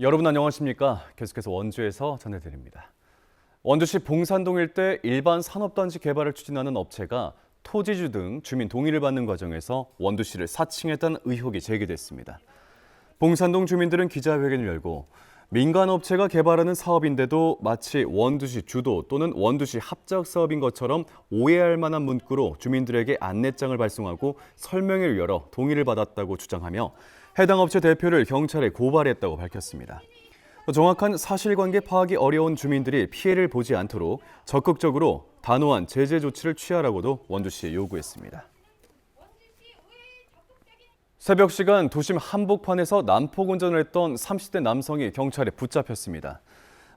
여러분 안녕하십니까? 계속해서 원주에서 전해드립니다. 원주시 봉산동 일대 일반 산업단지 개발을 추진하는 업체가 토지주 등 주민 동의를 받는 과정에서 원주시를 사칭했다는 의혹이 제기됐습니다. 봉산동 주민들은 기자회견을 열고 민간 업체가 개발하는 사업인데도 마치 원주시 주도 또는 원주시 합작 사업인 것처럼 오해할 만한 문구로 주민들에게 안내장을 발송하고 설명회를 열어 동의를 받았다고 주장하며 해당 업체 대표를 경찰에 고발했다고 밝혔습니다. 정확한 사실관계 파악이 어려운 주민들이 피해를 보지 않도록 적극적으로 단호한 제재 조치를 취하라고도 원주시에 요구했습니다. 새벽 시간 도심 한복판에서 난폭 운전을 했던 30대 남성이 경찰에 붙잡혔습니다.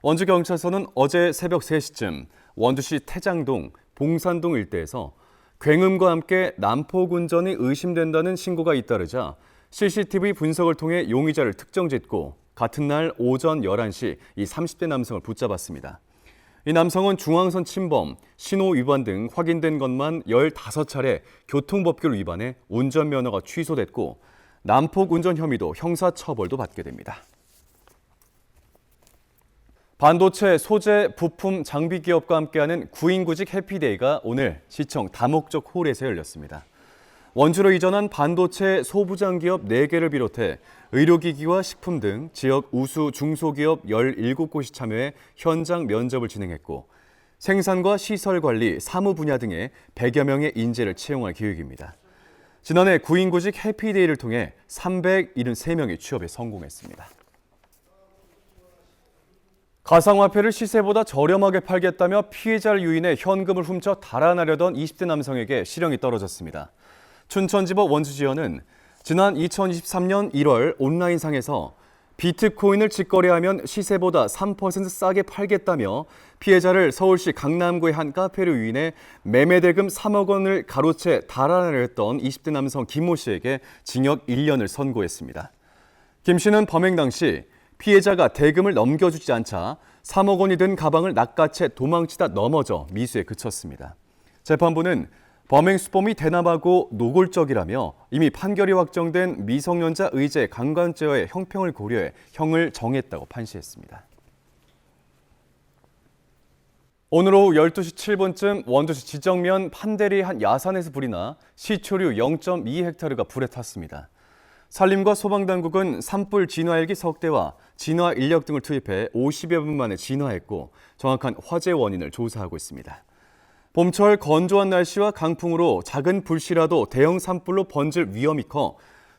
원주경찰서는 어제 새벽 3시쯤 원주시 태장동, 봉산동 일대에서 굉음과 함께 난폭 운전이 의심된다는 신고가 잇따르자 CCTV 분석을 통해 용의자를 특정짓고 같은 날 오전 11시 이 30대 남성을 붙잡았습니다. 이 남성은 중앙선 침범, 신호 위반 등 확인된 것만 15차례 교통법규를 위반해 운전면허가 취소됐고 난폭 운전 혐의도 형사처벌도 받게 됩니다. 반도체, 소재, 부품, 장비 기업과 함께하는 구인구직 해피데이가 오늘 시청 다목적 홀에서 열렸습니다. 원주로 이전한 반도체 소부장 기업 4개를 비롯해 의료기기와 식품 등 지역 우수 중소기업 17곳이 참여해 현장 면접을 진행했고 생산과 시설 관리, 사무 분야 등의 100여 명의 인재를 채용할 계획입니다. 지난해 구인구직 해피데이를 통해 373명이 취업에 성공했습니다. 가상화폐를 시세보다 저렴하게 팔겠다며 피해자를 유인해 현금을 훔쳐 달아나려던 20대 남성에게 실형이 떨어졌습니다. 춘천지법 원주지원은 지난 2023년 1월 온라인상에서 비트코인을 직거래하면 시세보다 3% 싸게 팔겠다며 피해자를 서울시 강남구의 한 카페로 유인해 매매대금 3억 원을 가로채 달아나려 했던 20대 남성 김모 씨에게 징역 1년을 선고했습니다. 김 씨는 범행 당시 피해자가 대금을 넘겨주지 않자 3억 원이 든 가방을 낚아채 도망치다 넘어져 미수에 그쳤습니다. 재판부는 범행 수법이 대담하고 노골적이라며 이미 판결이 확정된 미성년자 의제 강간죄와의 형평을 고려해 형을 정했다고 판시했습니다. 오늘 오후 12시 7분쯤 원주시 지정면 판대리 한 야산에서 불이 나 시초류 0.2헥타르가 불에 탔습니다. 산림과 소방당국은 산불 진화 헬기 석 대와 진화 인력 등을 투입해 50여 분 만에 진화했고 정확한 화재 원인을 조사하고 있습니다. 봄철 건조한 날씨와 강풍으로 작은 불씨라도 대형 산불로 번질 위험이 커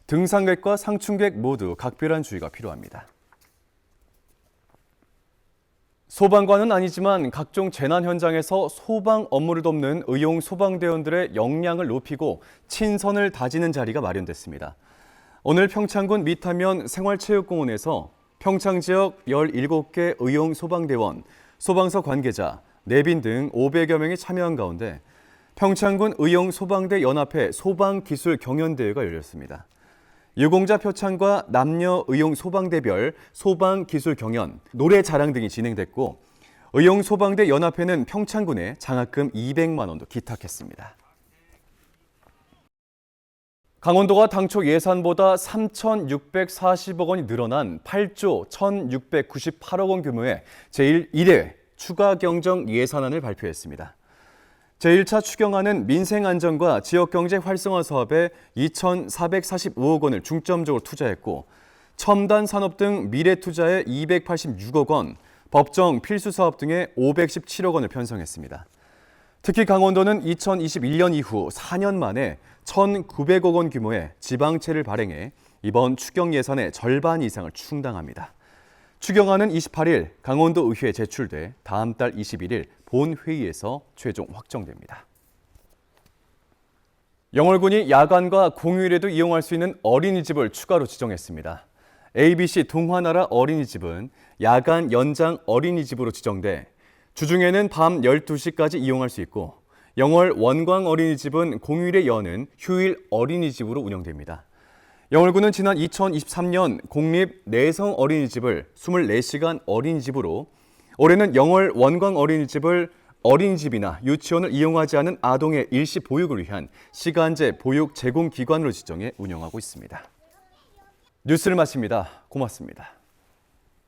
등산객과 상춘객 모두 각별한 주의가 필요합니다. 소방관은 아니지만 각종 재난 현장에서 소방 업무를 돕는 의용 소방대원들의 역량을 높이고 친선을 다지는 자리가 마련됐습니다. 오늘 평창군 미타면 생활체육공원에서 평창 지역 17개 의용 소방대원, 소방서 관계자, 내빈 등 500여 명이 참여한 가운데 평창군 의용소방대 연합회 소방기술 경연대회가 열렸습니다. 유공자 표창과 남녀 의용소방대별 소방기술 경연, 노래 자랑 등이 진행됐고 의용소방대 연합회는 평창군에 장학금 200만 원도 기탁했습니다. 강원도가 당초 예산보다 3,640억 원이 늘어난 8조 1,698억 원 규모의 제1회 추가 경정 예산안을 발표했습니다. 제1차 추경안은 민생안전과 지역경제 활성화 사업에 2,445억 원을 중점적으로 투자했고 첨단 산업 등 미래 투자에 286억 원, 법정 필수 사업 등에 517억 원을 편성했습니다. 특히 강원도는 2021년 이후 4년 만에 1,900억 원 규모의 지방채를 발행해 이번 추경 예산의 절반 이상을 충당합니다. 추경안은 28일 강원도 의회에 제출돼 다음 달 21일 본회의에서 최종 확정됩니다. 영월군이 야간과 공휴일에도 이용할 수 있는 어린이집을 추가로 지정했습니다. ABC 동화나라 어린이집은 야간 연장 어린이집으로 지정돼 주중에는 밤 12시까지 이용할 수 있고 영월 원광 어린이집은 공휴일에 여는 휴일 어린이집으로 운영됩니다. 영월군은 지난 2023년 공립 내성 어린이집을 24시간 어린이집으로 올해는 영월 원광 어린이집을 어린이집이나 유치원을 이용하지 않은 아동의 일시 보육을 위한 시간제 보육 제공 기관으로 지정해 운영하고 있습니다. 뉴스를 마칩니다. 고맙습니다.